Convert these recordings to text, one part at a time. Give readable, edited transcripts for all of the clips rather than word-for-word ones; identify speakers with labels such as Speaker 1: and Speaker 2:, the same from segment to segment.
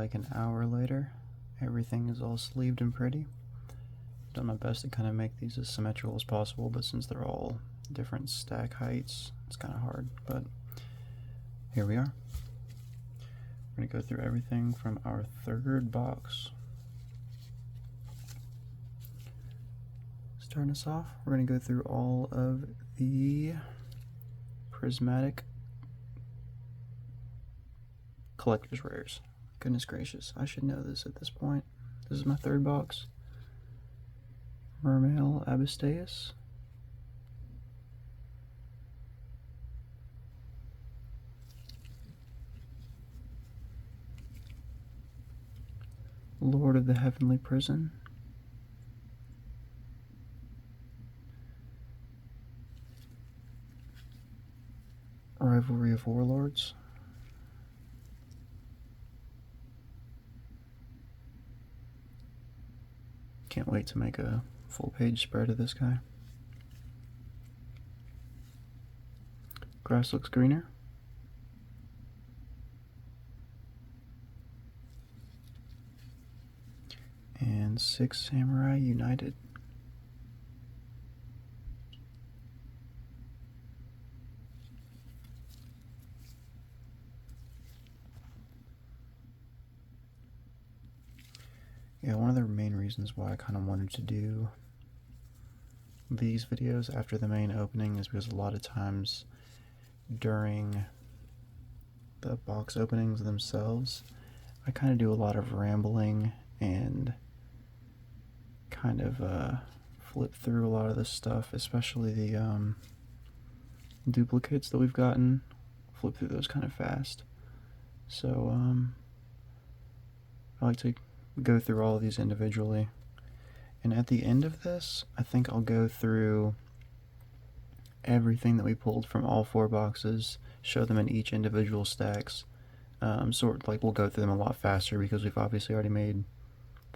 Speaker 1: like an hour later. Everything is all sleeved and pretty. Done my best to kind of make these as symmetrical as possible, but since they're all different stack heights, it's kind of hard, but here we are. We're going to go through everything from our third box. Starting us off, we're going to go through all of the prismatic collector's rares. Goodness gracious, I should know this at this point. This is my third box. Mermail Abasteus. Lord of the Heavenly Prison. Rivalry of Warlords. Can't wait to make a full page spread of this guy. Grass Looks Greener. And Six Samurai United. Yeah, one of the main reasons why I kind of wanted to do these videos after the main opening is because a lot of times during the box openings themselves, I kind of do a lot of rambling and kind of flip through a lot of this stuff, especially the duplicates that we've gotten. Flip through those kind of fast. So I like to go through all of these individually, and at the end of this I think I'll go through everything that we pulled from all four boxes, show them in each individual stacks. Sort of like we'll go through them a lot faster because we've obviously already made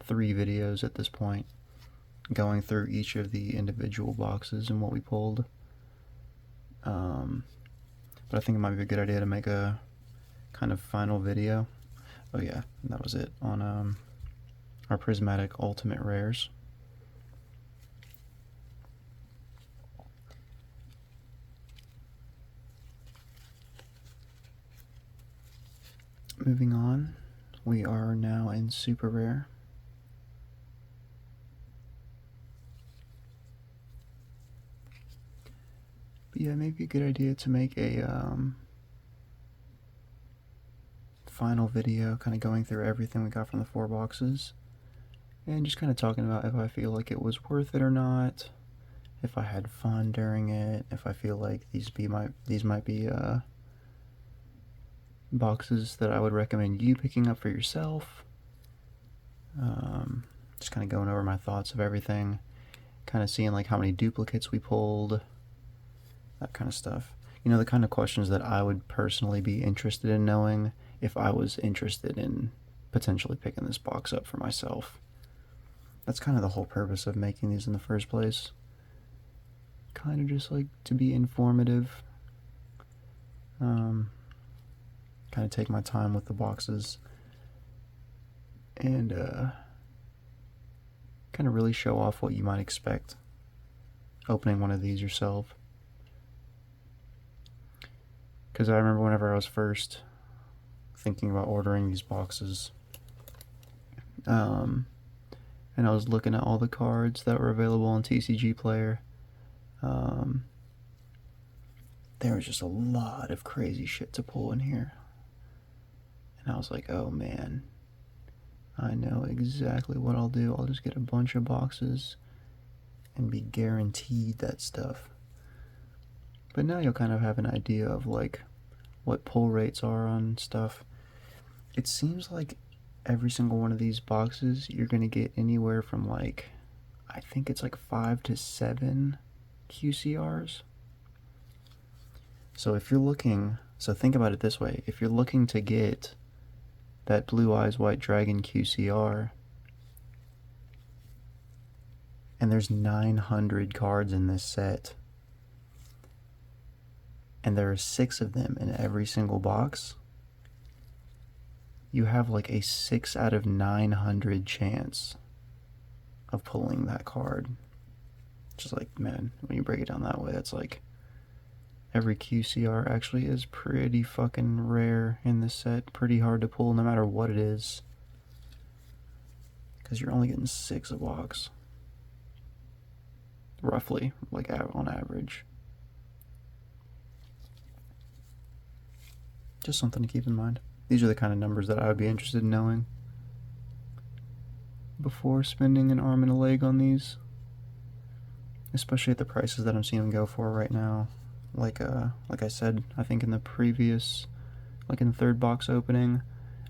Speaker 1: 3 videos at this point going through each of the individual boxes and what we pulled. But I think it might be a good idea to make a kind of final video. Oh yeah, and that was it on our prismatic ultimate rares. Moving on, we are now in super rare. But yeah, maybe a good idea to make a final video kind of going through everything we got from the 4 boxes. And just kind of talking about if I feel like it was worth it or not, if I had fun during it, if I feel like these might be boxes that I would recommend you picking up for yourself. Just kind of going over my thoughts of everything, kind of seeing like how many duplicates we pulled, that kind of stuff. You know, the kind of questions that I would personally be interested in knowing if I was interested in potentially picking this box up for myself. That's kind of the whole purpose of making these in the first place. Kind of just like to be informative. Kind of take my time with the boxes and kind of really show off what you might expect opening one of these yourself. Because I remember whenever I was first thinking about ordering these boxes, and I was looking at all the cards that were available on TCG Player, there was just a lot of crazy shit to pull in here. And I was like, oh man, I know exactly what I'll do. I'll just get a bunch of boxes and be guaranteed that stuff. But now you'll kind of have an idea of like what pull rates are on stuff. It seems like every single one of these boxes you're going to get anywhere from like, I think it's like 5 to 7 QCRs. So if you're looking, so think about it this way, if you're looking to get that Blue Eyes White Dragon QCR, and there's 900 cards in this set, and there are 6 of them in every single box, you have like a 6 out of 900 chance of pulling that card. Just like, man, when you break it down that way, that's like every QCR actually is pretty fucking rare in this set. Pretty hard to pull no matter what it is, because you're only getting 6 a box, roughly, like on average. Just something to keep in mind. These are the kind of numbers that I would be interested in knowing before spending an arm and a leg on these, especially at the prices that I'm seeing them go for right now. Like I said, I think in the previous, like in the third box opening,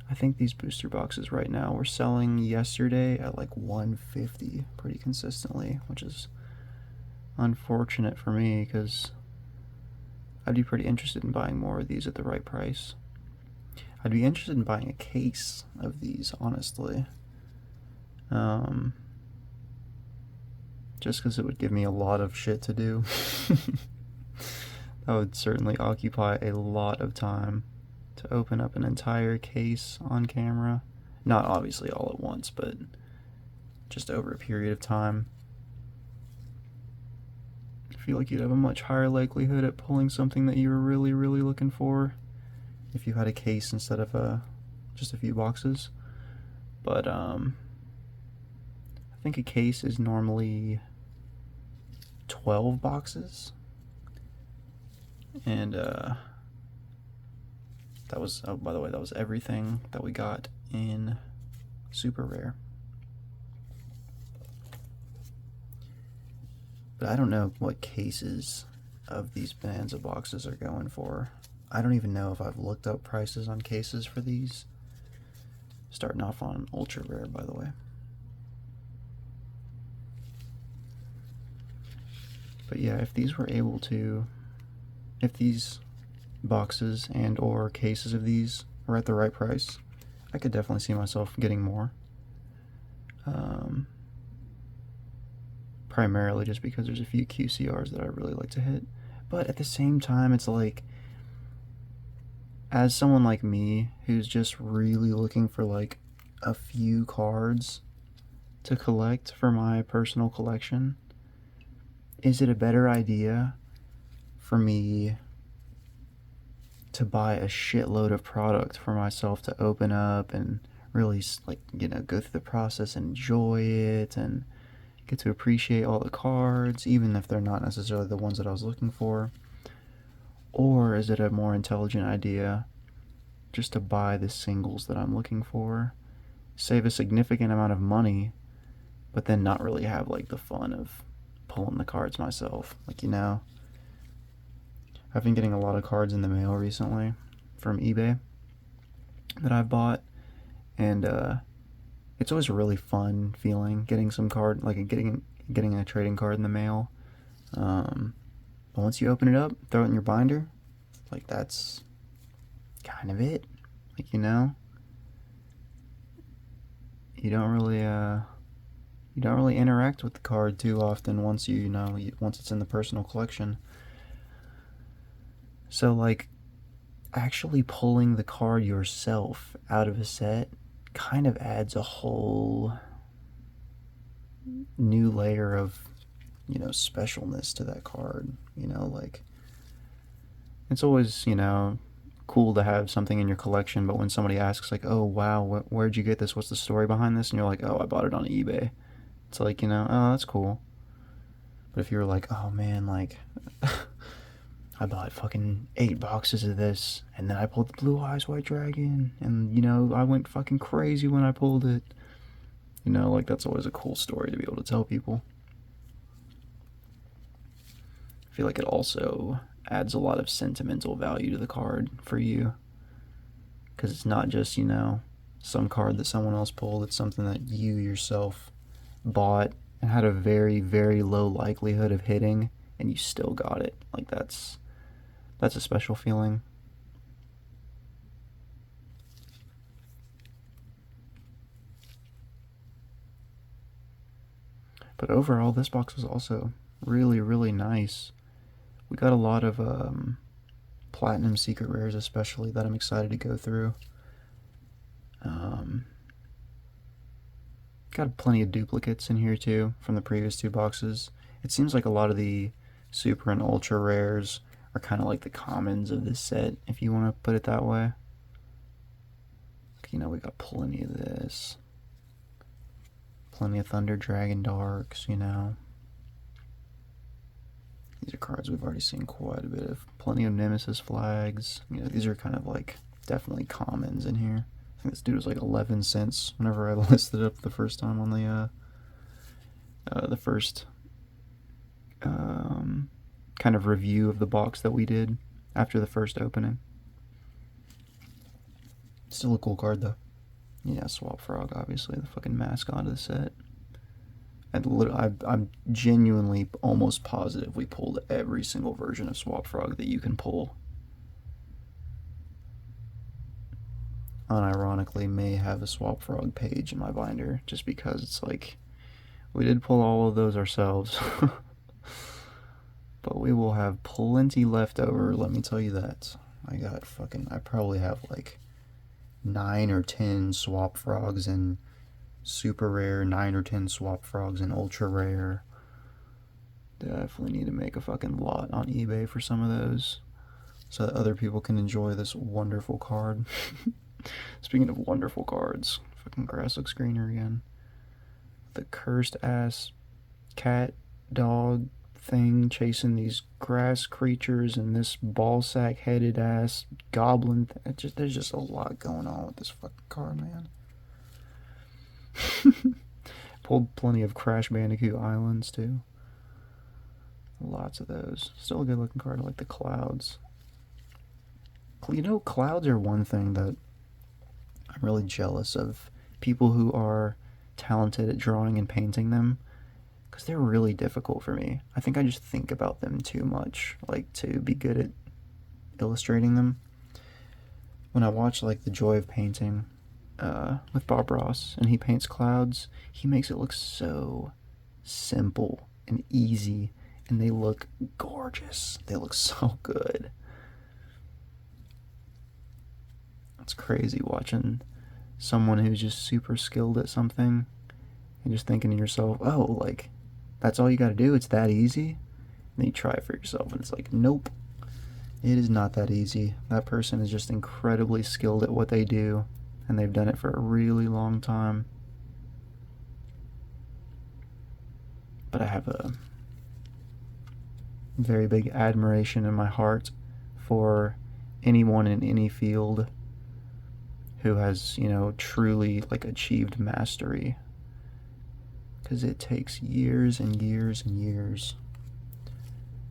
Speaker 1: I think these booster boxes right now were selling yesterday at like $150 pretty consistently, which is unfortunate for me because I'd be pretty interested in buying more of these at the right price. I'd be interested in buying a case of these, honestly. Just because it would give me a lot of shit to do. That would certainly occupy a lot of time to open up an entire case on camera. Not obviously all at once, but just over a period of time. I feel like you'd have a much higher likelihood at pulling something that you were really, really looking for if you had a case instead of just a few boxes. But I think a case is normally 12 boxes. And that was, oh, by the way, that was everything that we got in Super Rare. But I don't know what cases of these Bonanza boxes are going for. I don't even know if I've looked up prices on cases for these. Starting off on Ultra Rare, by the way. But yeah, if these were able to, if these boxes and or cases of these were at the right price, I could definitely see myself getting more. Primarily just because there's a few QCRs that I really like to hit. But at the same time, it's like, as someone like me who's just really looking for like a few cards to collect for my personal collection, is it a better idea for me to buy a shitload of product for myself to open up and really, like, you know, go through the process, enjoy it, and get to appreciate all the cards, even if they're not necessarily the ones that I was looking for? Or is it a more intelligent idea just to buy the singles that I'm looking for, save a significant amount of money, but then not really have like the fun of pulling the cards myself? Like, you know, I've been getting a lot of cards in the mail recently from eBay that I've bought, and it's always a really fun feeling getting some card, like getting a trading card in the mail. But once you open it up, throw it in your binder, like that's kind of it. Like, you know, you don't really interact with the card too often once once it's in the personal collection. So like, actually pulling the card yourself out of a set kind of adds a whole new layer of, you know, specialness to that card. You know, like, it's always, you know, cool to have something in your collection, but when somebody asks like, oh wow, where'd you get this, what's the story behind this, and you're like, oh, I bought it on eBay, it's like, you know, oh, that's cool. But if you were like, oh man, like I bought fucking 8 boxes of this, and then I pulled the Blue Eyes White Dragon, and, you know, I went fucking crazy when I pulled it. You know, like, that's always a cool story to be able to tell people. I feel like it also adds a lot of sentimental value to the card for you, because it's not just, you know, some card that someone else pulled. It's something that you yourself bought and had a very, very low likelihood of hitting, and you still got it. Like, that's a special feeling. But overall, this box was also really, really nice. We got a lot of Platinum Secret Rares, especially, that I'm excited to go through. Got plenty of duplicates in here too from the previous two boxes. It seems like a lot of the super and ultra rares are kind of like the commons of this set, if you want to put it that way. You know, we got plenty of this. Plenty of Thunder Dragon Darks, you know. These are cards we've already seen quite a bit of. Plenty of Nemesis flags. You know, these are kind of like definitely commons in here. I think this dude was like 11 cents whenever I listed it up the first time on the first kind of review of the box that we did after the first opening. Still a cool card though. Yeah, Swap Frog, obviously the fucking mascot of the set. I'm genuinely almost positive we pulled every single version of Swap Frog that you can pull. Unironically, may have a Swap Frog page in my binder just because it's like we did pull all of those ourselves. But we will have plenty left over, let me tell you that. I probably have like 9 or 10 Swap Frogs and super rare, 9 or 10 Swap Frogs and ultra rare. Definitely need to make a fucking lot on eBay for some of those so that other people can enjoy this wonderful card. Speaking of wonderful cards, fucking grass looks greener again. The cursed ass cat dog thing chasing these grass creatures and this ball sack headed ass goblin. There's just a lot going on with this fucking card, man. Pulled plenty of Crash Bandicoot Islands too. Lots of those. Still a good looking card. I like the clouds. You know, clouds are one thing that I'm really jealous of people who are talented at drawing and painting them, because they're really difficult for me. I think I just think about them too much, like, to be good at illustrating them. When I watch like The Joy of Painting with Bob Ross and he paints clouds, he makes it look so simple and easy, and they look gorgeous. They look so good. It's crazy watching someone who's just super skilled at something and just thinking to yourself, oh, like, that's all you gotta do, it's that easy? And then you try it for yourself and it's like, nope, it is not that easy. That person is just incredibly skilled at what they do, and they've done it for a really long time. But I have a very big admiration in my heart for anyone in any field who has, you know, truly like achieved mastery, because it takes years and years and years,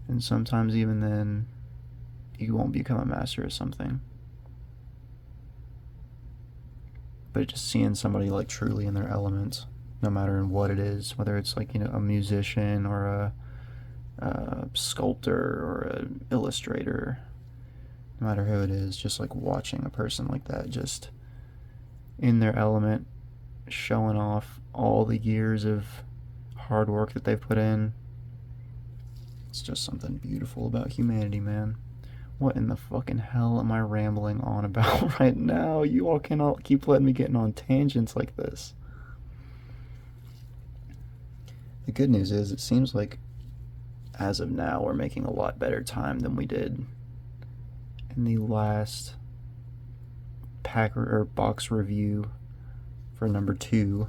Speaker 1: and sometimes even then you won't become a master at something. But just seeing somebody like truly in their element, no matter in what it is, whether it's like, you know, a musician or a sculptor or an illustrator, no matter who it is, just like watching a person like that just in their element, showing off all the years of hard work that they've put in. It's just something beautiful about humanity, man. What in the fucking hell am I rambling on about right now? You all cannot keep letting me getting on tangents like this. The good news is it seems like as of now we're making a lot better time than we did in the last pack or box review for number 2.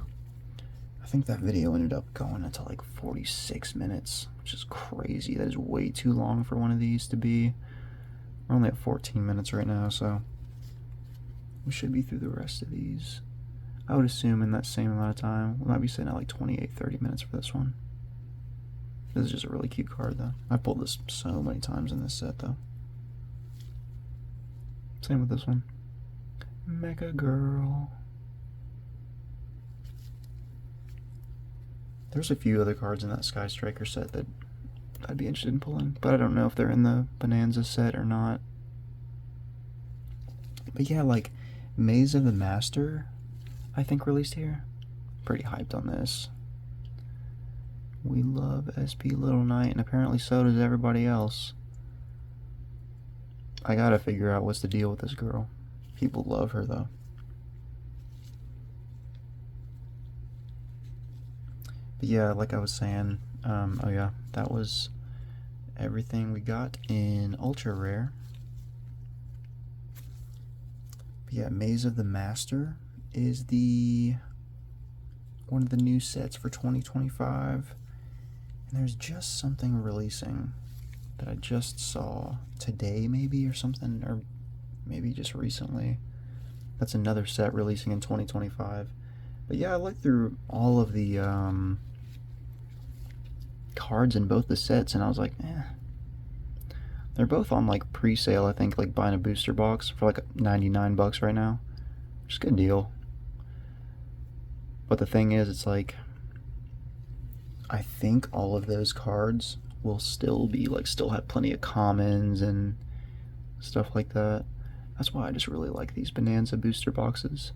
Speaker 1: I think that video ended up going into like 46 minutes, which is crazy. That is way too long for one of these to be. We're only at 14 minutes right now, so we should be through the rest of these. I would assume in that same amount of time. We might be sitting at like 28-30 minutes for this one. This is just a really cute card though. I've pulled this so many times in this set though. Same with this one. Mecha Girl. There's a few other cards in that Sky Striker set that I'd be interested in pulling, but I don't know if they're in the Bonanza set or not. But yeah, like Maze of the Master, I think released here. Pretty hyped on this. We love SP Little Knight, and apparently so does everybody else. I gotta figure out what's the deal with this girl. People love her though. But yeah, like I was saying, oh yeah, that was everything we got in ultra rare. But yeah, Maze of the Master is the one of the new sets for 2025. And there's just something releasing that I just saw today, maybe, or something, or maybe just recently. That's another set releasing in 2025. But yeah, I looked through all of the cards in both the sets, and I was like, they're both on like pre-sale. I think like buying a booster box for like 99 bucks right now, which is a good deal. But the thing is, it's like, I think all of those cards will still be like, still have plenty of commons and stuff like that. That's why I just really like these Bonanza booster boxes,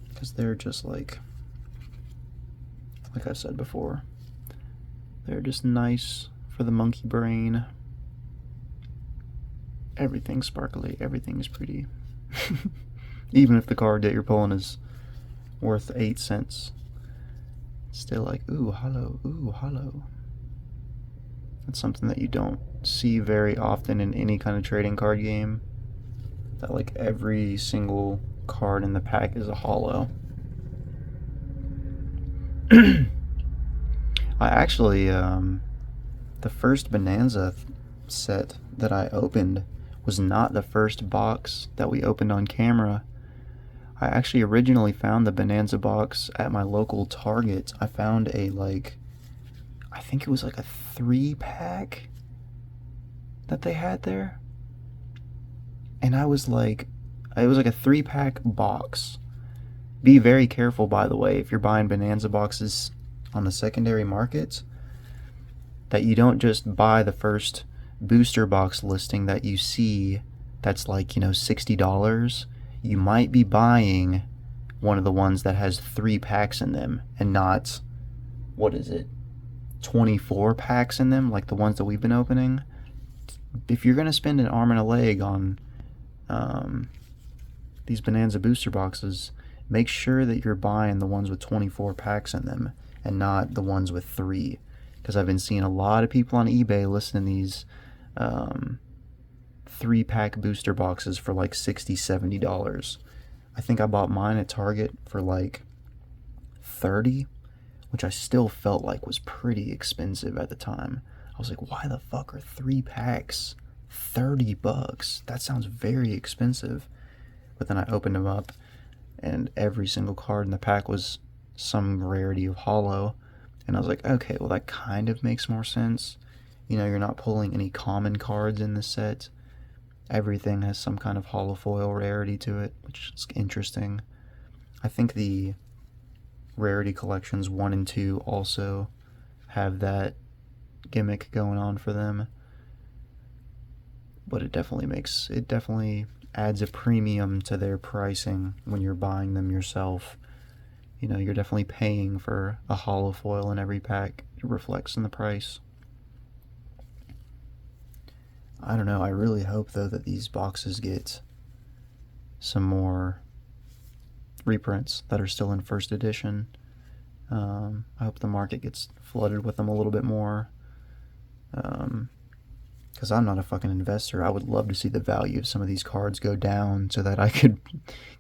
Speaker 1: because they're just like I said before, they're just nice for the monkey brain. Everything's sparkly, everything's pretty. Even if the card that you're pulling is worth 8 cents, still like, ooh, hollow, ooh, hollow. That's something that you don't see very often in any kind of trading card game, that like every single card in the pack is a hollow. I actually, the first Bonanza set that I opened was not the first box that we opened on camera. I actually originally found the Bonanza box at my local Target. I found a, like, I think it was like a 3-pack that they had there. And I was like, it was like a 3-pack box. Be very careful, by the way, if you're buying Bonanza boxes on the secondary markets, that you don't just buy the first booster box listing that you see that's like, you know, $60. You might be buying one of the ones that has 3 packs in them and not, what is it, 24 packs in them, like the ones that we've been opening. If you're going to spend an arm and a leg on these Bonanza booster boxes, make sure that you're buying the ones with 24 packs in them and not the ones with 3. Because I've been seeing a lot of people on eBay listing these 3-pack booster boxes for like $60, $70. I think I bought mine at Target for like $30, which I still felt like was pretty expensive at the time. I was like, why the fuck are 3 packs $30? That sounds very expensive. But then I opened them up, and every single card in the pack was some rarity of hollow. And I was like, okay, well, that kind of makes more sense. You know, you're not pulling any common cards in the set. Everything has some kind of hollow foil rarity to it, which is interesting. I think the rarity collections 1 and 2 also have that gimmick going on for them. But it definitely adds a premium to their pricing when you're buying them yourself. You know, you're definitely paying for a hollow foil in every pack. It reflects in the price. I don't know, I really hope though that these boxes get some more reprints that are still in first edition. I hope the market gets flooded with them a little bit more. Because I'm not a fucking investor. I would love to see the value of some of these cards go down so that I could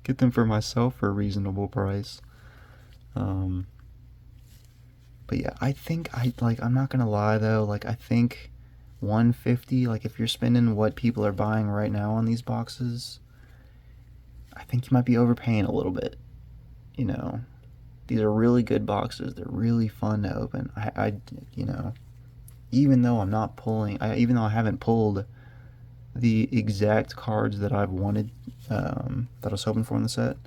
Speaker 1: get them for myself for a reasonable price. But yeah, I think I'm not gonna lie though, like I think $150, like if you're spending what people are buying right now on these boxes, I think you might be overpaying a little bit. You know, these are really good boxes. They're really fun to open. You know, even though even though I haven't pulled the exact cards that I've wanted, that I was hoping for in the set,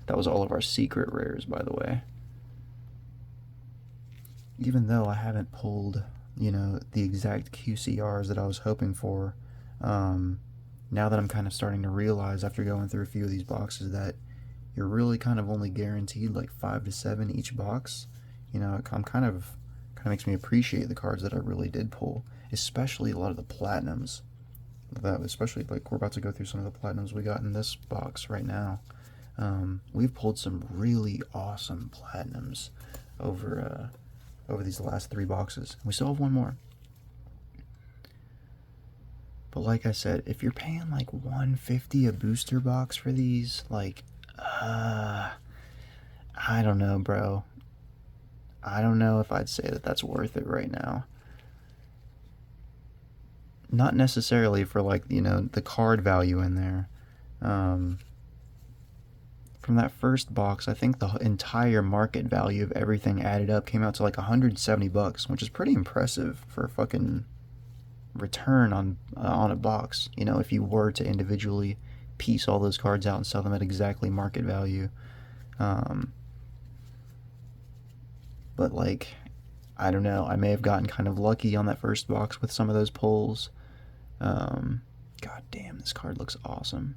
Speaker 1: that was all of our secret rares, by the way. Even though I haven't pulled, you know, the exact QCRs that I was hoping for, now that I'm kind of starting to realize after going through a few of these boxes that you're really kind of only guaranteed like 5 to 7 each box, you know, I'm kind of makes me appreciate the cards that I really did pull, especially a lot of the platinums. Especially like we're about to go through some of the platinums we got in this box right now. We've pulled some really awesome platinums. over these last 3 boxes. We still have one more. But like I said, if you're paying like $150 a booster box for these, like, I don't know, bro. I don't know if I'd say that that's worth it right now. Not necessarily for, like, you know, the card value in there. From that first box, I think the entire market value of everything added up came out to like $170, which is pretty impressive for a fucking return on a box. You know, if you were to individually piece all those cards out and sell them at exactly market value. But like, I don't know, I may have gotten kind of lucky on that first box with some of those pulls. God damn, this card looks awesome.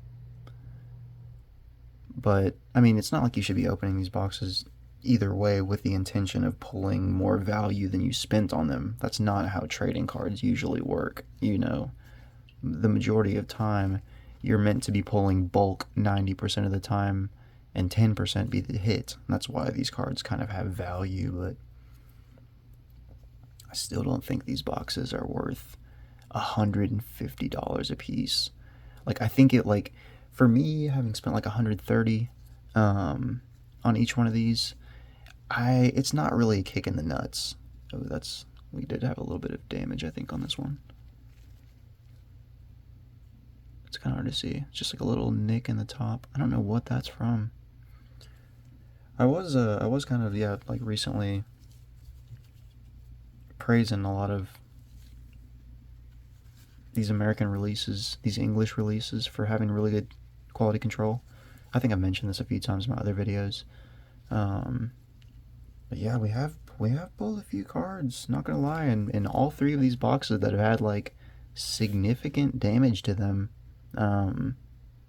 Speaker 1: But, I mean, it's not like you should be opening these boxes either way with the intention of pulling more value than you spent on them. That's not how trading cards usually work. You know, the majority of time, you're meant to be pulling bulk 90% of the time, and 10% be the hit. That's why these cards kind of have value, but I still don't think these boxes are worth $150 a piece. Like, I think it, like, for me, having spent like $130 on each one of these, it's not really a kick in the nuts. Oh, we did have a little bit of damage, I think, on this one. It's kind of hard to see. It's just like a little nick in the top. I don't know what that's from. I was kind of, yeah, like recently praising a lot of these American releases, these English releases, for having really good quality control. I think I've mentioned this a few times in my other videos. But yeah, we have pulled a few cards, not gonna lie, and in all 3 of these boxes that have had like significant damage to them.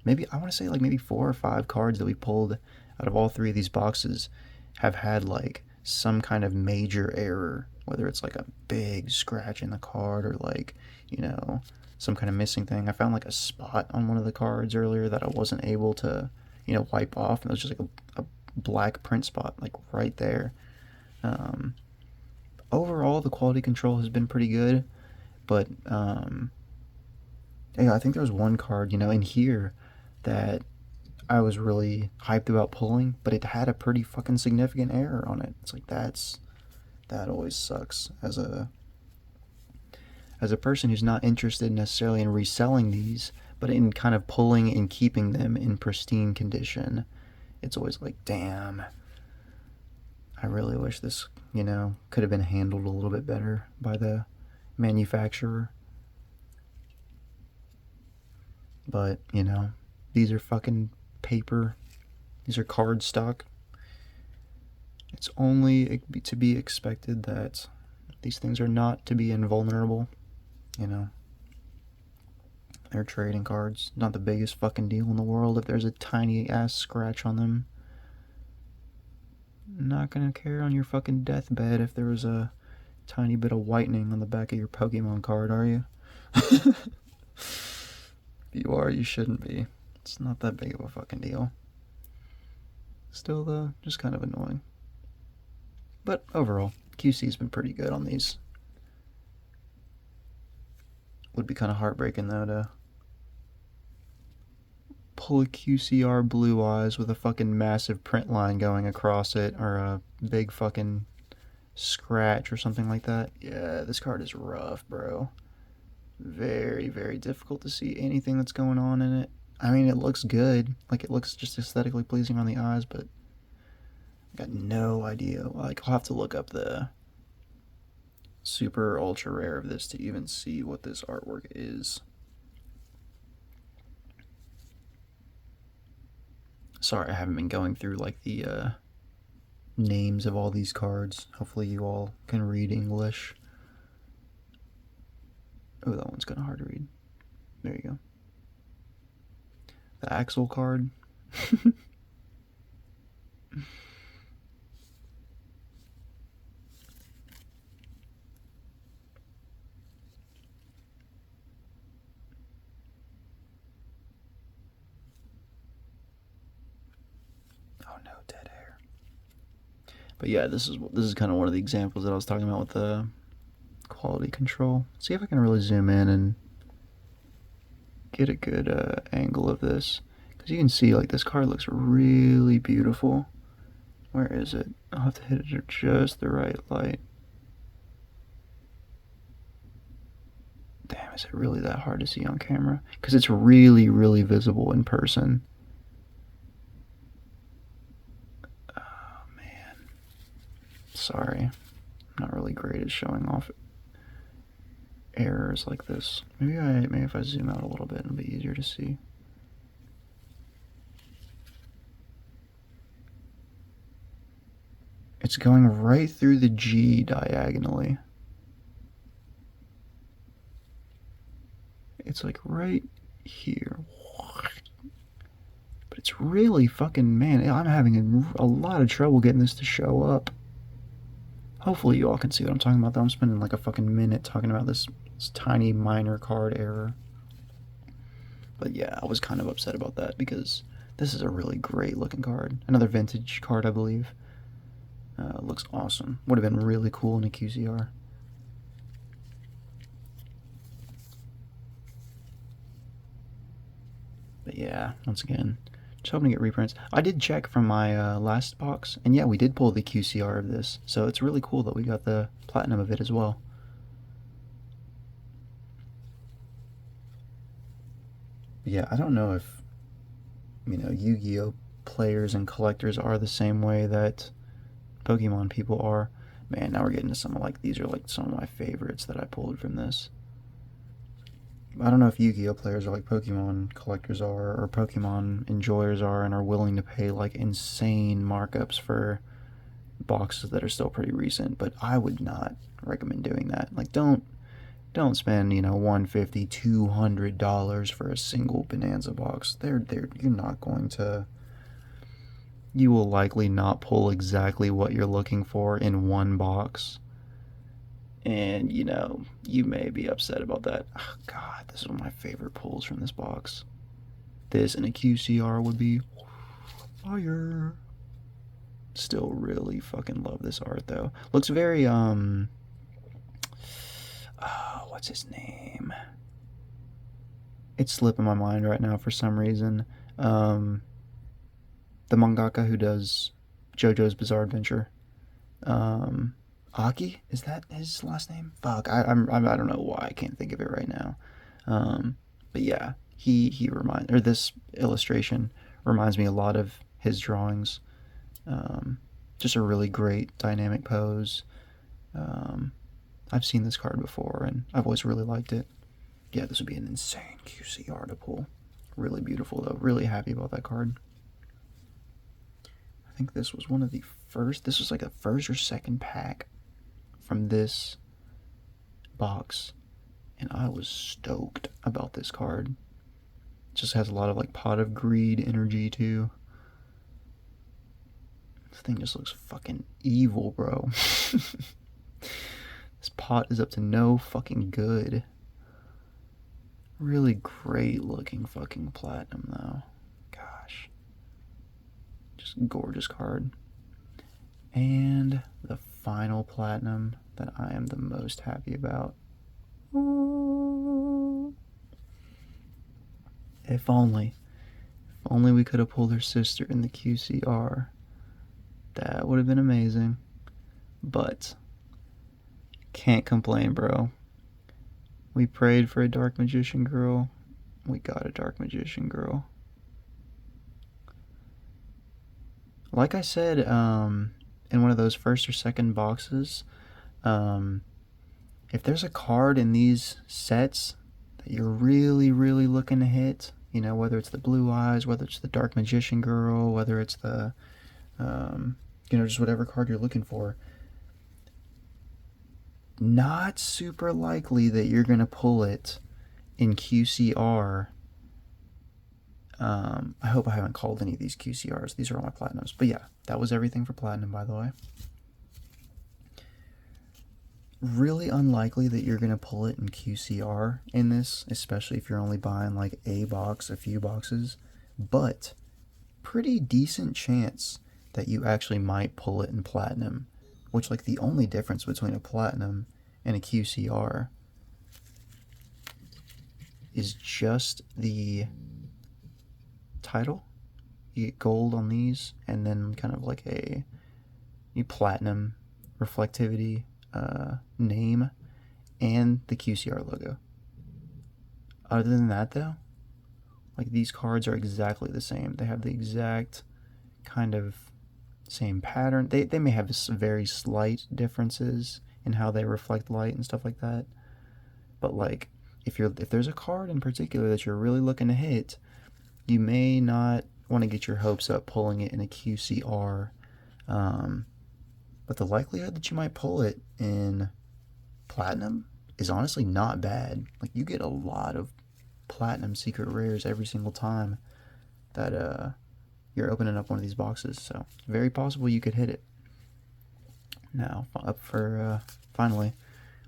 Speaker 1: Maybe I want to say like maybe 4 or 5 cards that we pulled out of all 3 of these boxes have had like some kind of major error, whether it's like a big scratch in the card or like, you know, some kind of missing thing. I found like a spot on one of the cards earlier that I wasn't able to, you know, wipe off, and it was just like a black print spot like right there. Overall, the quality control has been pretty good, but yeah, I think there was one card, you know, in here that I was really hyped about pulling, but it had a pretty fucking significant error on it. It's like that always sucks as a person who's not interested necessarily in reselling these, but in kind of pulling and keeping them in pristine condition. It's always like, damn, I really wish this, you know, could have been handled a little bit better by the manufacturer. But, you know, these are fucking paper. These are card stock. It's only to be expected that these things are not to be invulnerable. You know, they're trading cards. Not the biggest fucking deal in the world if there's a tiny ass scratch on them. Not gonna care on your fucking deathbed if there was a tiny bit of whitening on the back of your Pokemon card, are you? If you are, you shouldn't be. It's not that big of a fucking deal. Still, though, just kind of annoying. But overall, QC's been pretty good on these. Would be kind of heartbreaking, though, to pull a QCR Blue Eyes with a fucking massive print line going across it, or a big fucking scratch or something like that. Yeah, this card is rough, bro. Very, very difficult to see anything that's going on in it. I mean, it looks good. Like, it looks just aesthetically pleasing on the eyes, but I got no idea. Like, I'll have to look up the super ultra rare of this to even see what this artwork is. Sorry, I haven't been going through like the names of all these cards. Hopefully you all can read English. Oh, that one's kind of hard to read. There you go. The Axel card. Oh no, dead hair. But yeah, this is kind of one of the examples that I was talking about with the quality control. See if I can really zoom in and get a good angle of this, because you can see like this card looks really beautiful. Where is it? I'll have to hit it at just the right light. Damn, is it really that hard to see on camera? Because it's really, really visible in person. Oh man, sorry, I'm not really great at showing off errors like this. Maybe if I zoom out a little bit, it'll be easier to see. It's going right through the G diagonally. It's like right here. But it's really fucking, man, I'm having a lot of trouble getting this to show up. Hopefully you all can see what I'm talking about though. I'm spending like a fucking minute talking about this tiny minor card error. But yeah, I was kind of upset about that because this is a really great looking card. Another vintage card, I believe. Looks awesome. Would have been really cool in a QCR. But yeah, once again, just hoping to get reprints. I did check from my last box, and yeah, we did pull the QCR of this, so it's really cool that we got the platinum of it as well. Yeah, I don't know if, Yu-Gi-Oh! Players and collectors are the same way that Pokemon people are. Man, now we're getting to some like, these are like some of my favorites that I pulled from this. I don't know if Yu-Gi-Oh! Players are like Pokemon collectors are, or Pokemon enjoyers are, and are willing to pay like insane markups for boxes that are still pretty recent, but I would not recommend doing that. Like, don't spend, $150, $200 for a single Bonanza box. You will likely not pull exactly what you're looking for in one box. And, you may be upset about that. Oh, God, this is one of my favorite pulls from this box. This and a QCR would be fire. Still really fucking love this art, though. Looks very, what's his name? It's slipping my mind right now for some reason. The mangaka who does JoJo's Bizarre Adventure. Aki? Is that his last name? Fuck, I don't know why I can't think of it right now. But yeah, this illustration reminds me a lot of his drawings. Just a really great dynamic pose. I've seen this card before, and I've always really liked it. Yeah, this would be an insane QCR to pull. Really beautiful, though. Really happy about that card. I think this was one of the first. This was like the first or second pack from this box, and I was stoked about this card. It just has a lot of like Pot of Greed energy, too. This thing just looks fucking evil, bro. This pot is up to no fucking good. Really great looking fucking platinum, though. Gosh. Just gorgeous card. And the final platinum that I am the most happy about. If only we could have pulled her sister in the QCR. That would have been amazing. But can't complain, bro. We prayed for a Dark Magician girl. We got a Dark Magician girl. Like I said, in one of those first or second boxes, if there's a card in these sets that you're really, really looking to hit, whether it's the Blue Eyes, whether it's the Dark Magician girl, whether it's the, just whatever card you're looking for, not super likely that you're going to pull it in QCR. I hope I haven't called any of these QCRs. These are all my platinums. But yeah, that was everything for platinum, by the way. Really unlikely that you're going to pull it in QCR in this, especially if you're only buying like a box, a few boxes. But pretty decent chance that you actually might pull it in platinum, which, like, the only difference between a platinum and a QCR is just the title. You get gold on these, and then kind of like a platinum reflectivity name and the QCR logo. Other than that, though, like, these cards are exactly the same. They have the exact kind of same pattern. They may have very slight differences in how they reflect light and stuff like that. But, like, if there's a card in particular that you're really looking to hit, you may not want to get your hopes up pulling it in a QCR. But the likelihood that you might pull it in platinum is honestly not bad. Like, you get a lot of platinum secret rares every single time that you're opening up one of these boxes, so very possible you could hit it. Now, up for finally,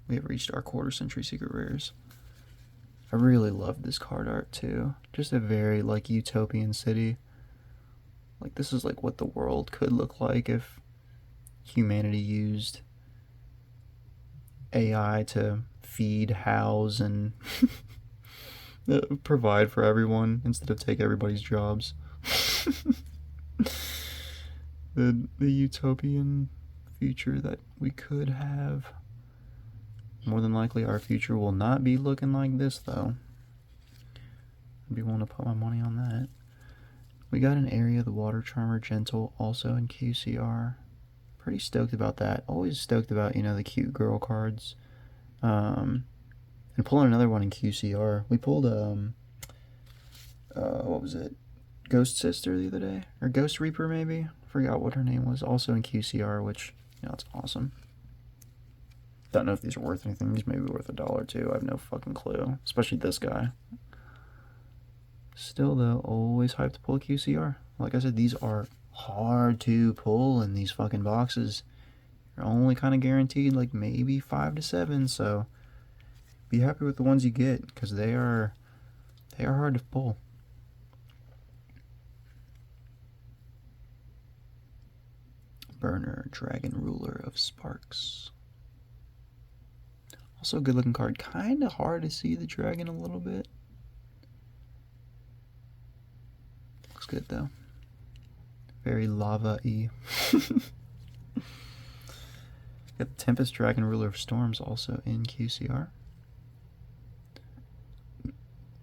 Speaker 1: we have reached our quarter century secret rares. I really love this card art too. Just a very, like, utopian city. Like, this is like what the world could look like if humanity used AI to feed, house, and provide for everyone instead of take everybody's jobs. the utopian future that we could have. More than likely, our future will not be looking like this, though. I'd be willing to put my money on that. We got an Area, the Water Charmer Gentle, also in QCR. Pretty stoked about that. Always stoked about, the cute girl cards. And pulling another one in QCR. We pulled, what was it? Ghost Sister the other day? Or Ghost Reaper, maybe? Forgot what her name was. Also in QCR, which, it's awesome. Don't know if these are worth anything. These may be worth $1 or $2. I have no fucking clue. Especially this guy. Still, though, always hyped to pull a QCR. Like I said, these are hard to pull in these fucking boxes. You're only kind of guaranteed, like, maybe 5 to 7, so be happy with the ones you get, because they are hard to pull. Burner, Dragon Ruler of Sparks. Also a good looking card. Kind of hard to see the dragon a little bit. Looks good though. Very lava-y. Got the Tempest, Dragon Ruler of Storms also in QCR.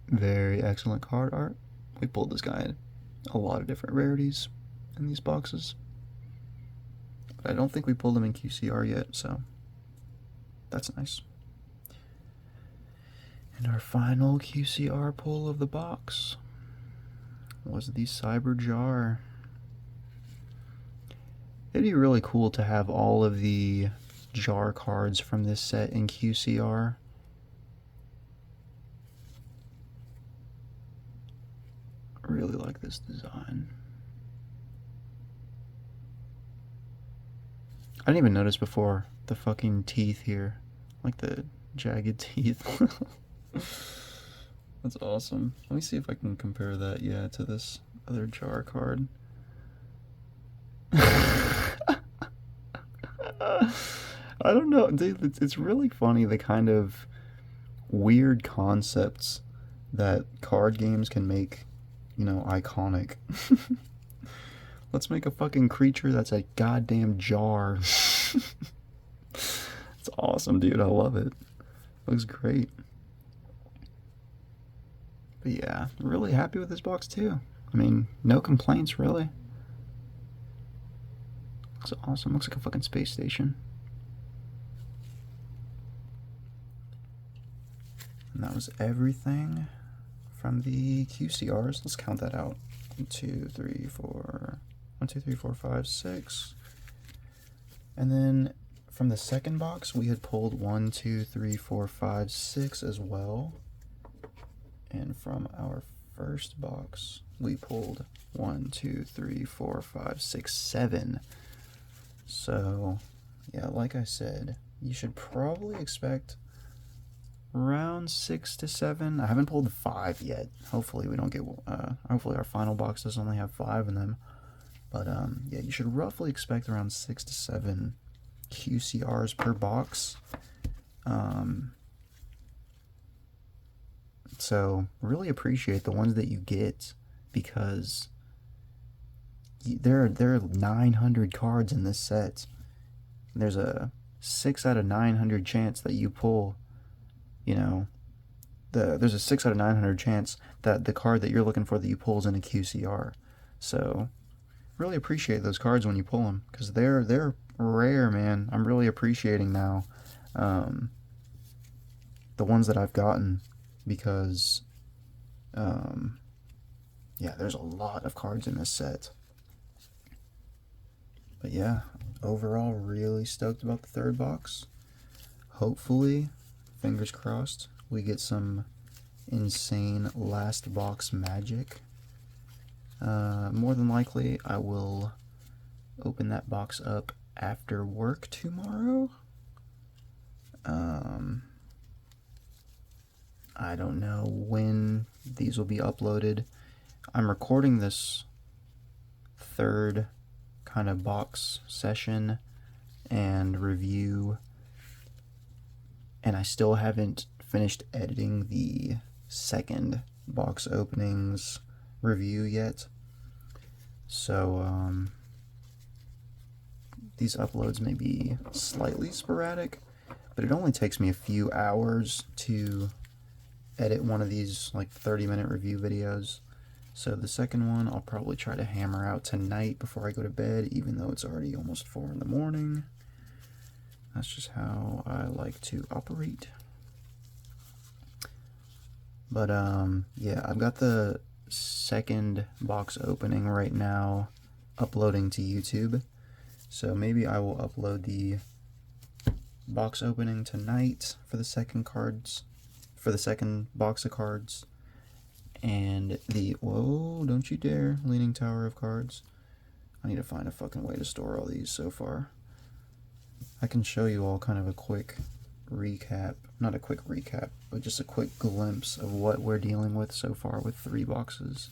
Speaker 1: Very excellent card art. We pulled this guy in a lot of different rarities in these boxes. But I don't think we pulled him in QCR yet, so that's nice. And our final QCR pull of the box was the Cyber Jar. It'd be really cool to have all of the jar cards from this set in QCR. I really like this design. I didn't even notice before the fucking teeth here. Like the jagged teeth. That's awesome. Let me see if I can compare that, to this other jar card. I don't know, dude, it's really funny the kind of weird concepts that card games can make, iconic. Let's make a fucking creature that's a goddamn jar. It's awesome, dude. I love it. Looks great. But yeah, really happy with this box too. I mean, no complaints really. Looks awesome. Looks like a fucking space station. And that was everything from the QCRs. Let's count that out. 1, 2, 3, 4. 1, 2, 3, 4, 5, 6. And then from the second box, we had pulled 1, 2, 3, 4, 5, 6 as well. And from our first box, we pulled 1, 2, 3, 4, 5, 6, 7. So, yeah, like I said, you should probably expect around 6 to 7. I haven't pulled 5 yet. Hopefully we don't get, hopefully our final box does only have 5 in them. But yeah, you should roughly expect around 6 to 7 QCRs per box. So really appreciate the ones that you get, because there are 900 cards in this set. There's a 6 out of 900 chance that you pull, you know, there's a 6 out of 900 chance that the card that you're looking for that you pull is in a QCR. So really appreciate those cards when you pull them, because they're rare, man. I'm really appreciating now the ones that I've gotten, because yeah, there's a lot of cards in this set. But yeah, overall, really stoked about the third box. Hopefully, fingers crossed, we get some insane last box magic. More than likely, I will open that box up after work tomorrow. I don't know when these will be uploaded. I'm recording this third kind of box session and review, and I still haven't finished editing the second box openings review yet. So these uploads may be slightly sporadic, but it only takes me a few hours to edit one of these like 30-minute review videos. So the second one I'll probably try to hammer out tonight before I go to bed, even though it's already almost 4 in the morning. That's just how I like to operate. But yeah, I've got the second box opening right now uploading to YouTube. So maybe I will upload the box opening tonight for the second box of cards. And whoa, don't you dare, Leaning Tower of Cards. I need to find a fucking way to store all these so far. I can show you all kind of a quick recap, not a quick recap, but just a quick glimpse of what we're dealing with so far with 3 boxes.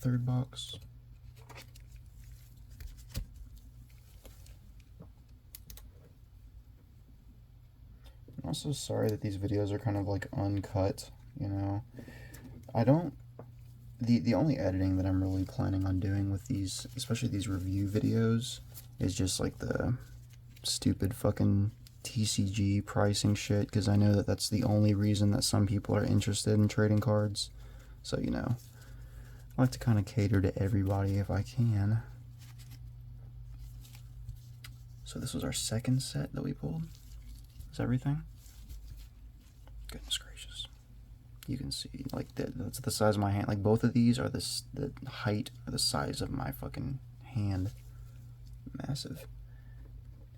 Speaker 1: Third box. I'm also sorry that these videos are kind of like uncut, you know. The only editing that I'm really planning on doing with these, especially these review videos, is just like the stupid fucking TCG pricing shit, because I know that that's the only reason that some people are interested in trading cards. So, you know, I like to kind of cater to everybody if I can. So this was our second set that we pulled. Is everything? Goodness gracious. You can see, like, that's the size of my hand. Like, both of these are the height or the size of my fucking hand. Massive.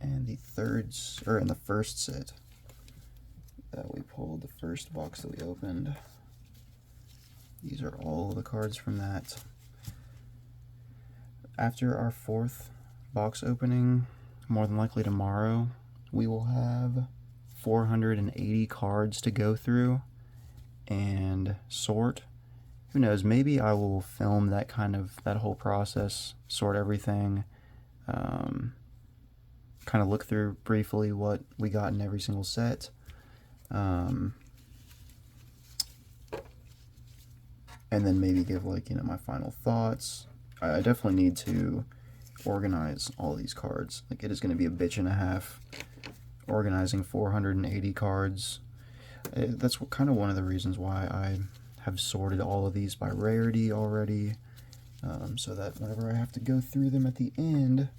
Speaker 1: And the in the first set that we pulled, the first box that we opened, these are all the cards from that. After our 4th box opening, more than likely tomorrow, we will have 480 cards to go through and sort. Who knows, maybe I will film that whole process, sort everything, kind of look through briefly what we got in every single set, and then maybe give, like, you know, my final thoughts. I definitely need to organize all these cards. Like, it is going to be a bitch and a half organizing 480 cards. That's kind of one of the reasons why I have sorted all of these by rarity already, so that whenever I have to go through them at the end,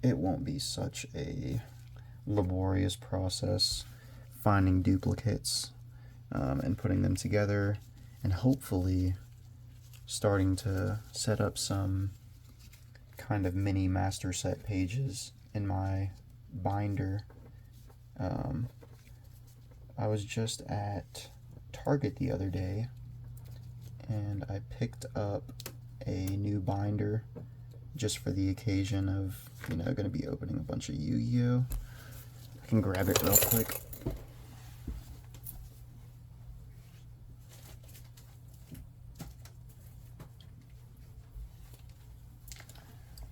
Speaker 1: it won't be such a laborious process finding duplicates and putting them together, and hopefully starting to set up some kind of mini master set pages in my binder. I was just at Target the other day, and I picked up a new binder just for the occasion of, you know, going to be opening a bunch of Yu-Gi-Oh! I can grab it real quick.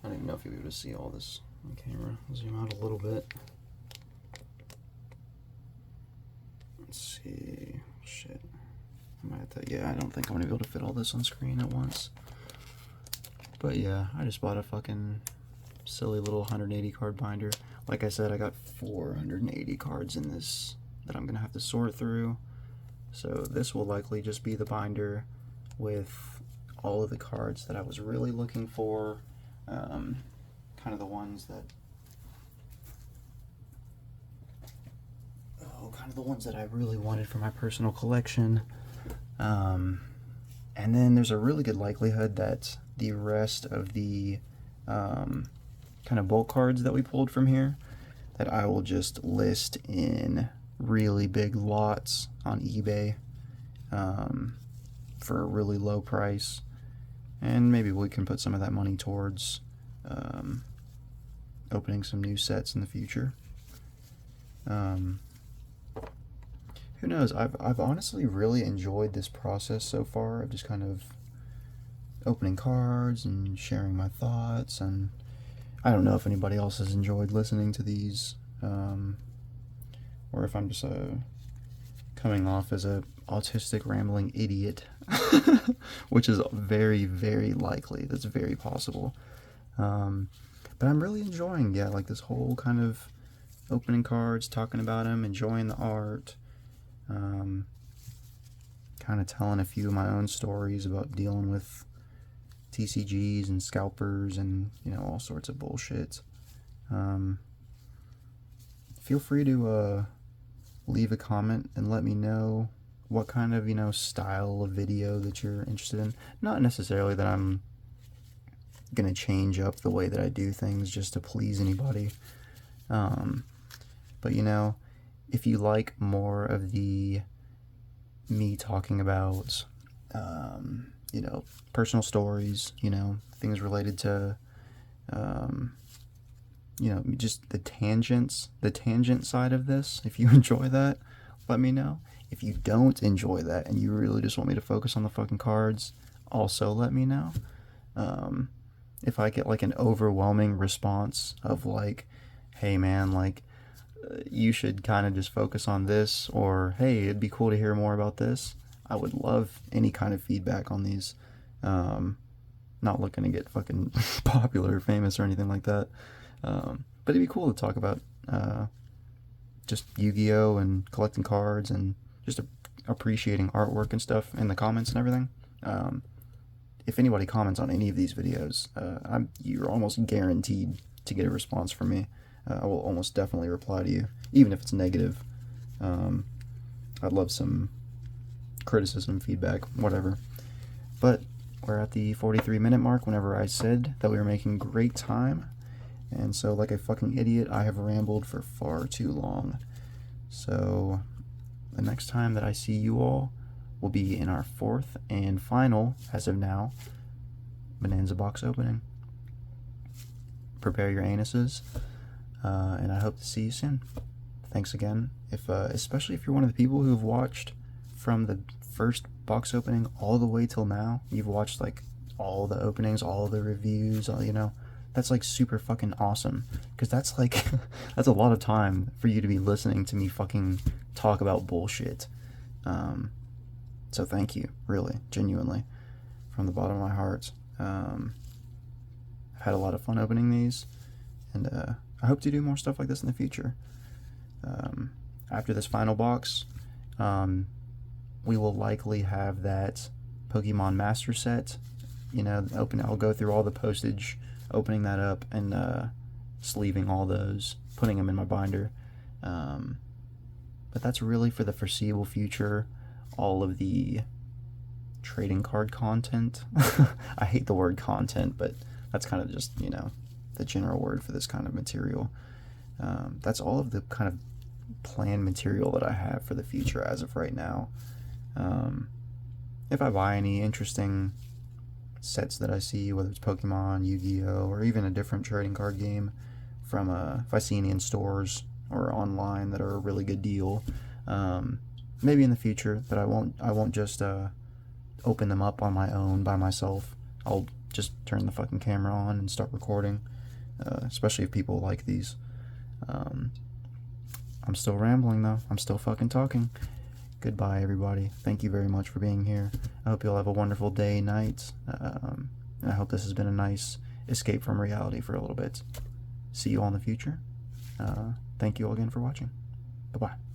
Speaker 1: don't even know if you'll be able to see all this on camera. I'll zoom out a little bit. Let's see. Shit. I might have to, yeah, I don't think I'm gonna be able to fit all this on screen at once. But yeah, I just bought a fucking silly little 180 card binder. Like I said, I got 480 cards in this that I'm gonna have to sort through. So this will likely just be the binder with all of the cards that I was really looking for. Kind of the ones that I really wanted for my personal collection. And then there's a really good likelihood that the rest of the kind of bulk cards that we pulled from here, that I will just list in really big lots on eBay for a really low price. And maybe we can put some of that money towards opening some new sets in the future. Who knows? I've honestly really enjoyed this process so far of just kind of opening cards and sharing my thoughts, and I don't know if anybody else has enjoyed listening to these, or if I'm just coming off as a autistic rambling idiot, which is very, very likely. That's very possible. But I'm really enjoying, yeah, like this whole kind of opening cards, talking about them, enjoying the art, kind of telling a few of my own stories about dealing with TCGs and scalpers and, you know, all sorts of bullshit. Feel free to leave a comment and let me know what kind of, you know, style of video that you're interested in. Not necessarily that I'm gonna change up the way that I do things just to please anybody, but you know, if you like more of the me talking about you know, personal stories, you know, things related to you know, just the tangent side of this, if you enjoy that, let me know. If you don't enjoy that and you really just want me to focus on the fucking cards, also let me know. If I get like an overwhelming response of like, hey man, like you should kind of just focus on this, or hey, it'd be cool to hear more about this, I would love any kind of feedback on these. Not looking to get fucking popular or famous or anything like that, but it'd be cool to talk about just Yu-Gi-Oh and collecting cards and just appreciating artwork and stuff in the comments and everything. If anybody comments on any of these videos, you're almost guaranteed to get a response from me. I will almost definitely reply to you, even if it's negative. I'd love some criticism, feedback, whatever. But we're at the 43-minute mark whenever I said that we were making great time. And so, like a fucking idiot, I have rambled for far too long. So, the next time that I see you all will be in our fourth and final, as of now, Bonanza box opening. Prepare your anuses, and I hope to see you soon. Thanks again. Especially if you're one of the people who have watched from the first box opening all the way till now, you've watched like all the openings, all the reviews, you know, that's like super fucking awesome, because that's like that's a lot of time for you to be listening to me fucking talk about bullshit. So thank you, really, genuinely, from the bottom of my heart. I've had a lot of fun opening these, and I hope to do more stuff like this in the future. After this final box, we will likely have that Pokemon Master Set, you know, I'll go through all the postage, opening that up, and sleeving all those, putting them in my binder. But that's really for the foreseeable future. All of the trading card content, I hate the word content, but that's kind of just, you know, the general word for this kind of material. That's all of the kind of planned material that I have for the future as of right now. If I buy any interesting sets that I see, whether it's Pokemon, Yu-Gi-Oh, or even a different trading card game from if I see any in stores or online that are a really good deal, maybe in the future, but I won't just open them up on my own by myself. I'll just turn the fucking camera on and start recording, especially if people like these. I'm still rambling though. I'm still fucking talking. Goodbye, everybody. Thank you very much for being here. I hope you'll have a wonderful day, night. I hope this has been a nice escape from reality for a little bit. See you all in the future. Thank you all again for watching. Bye-bye.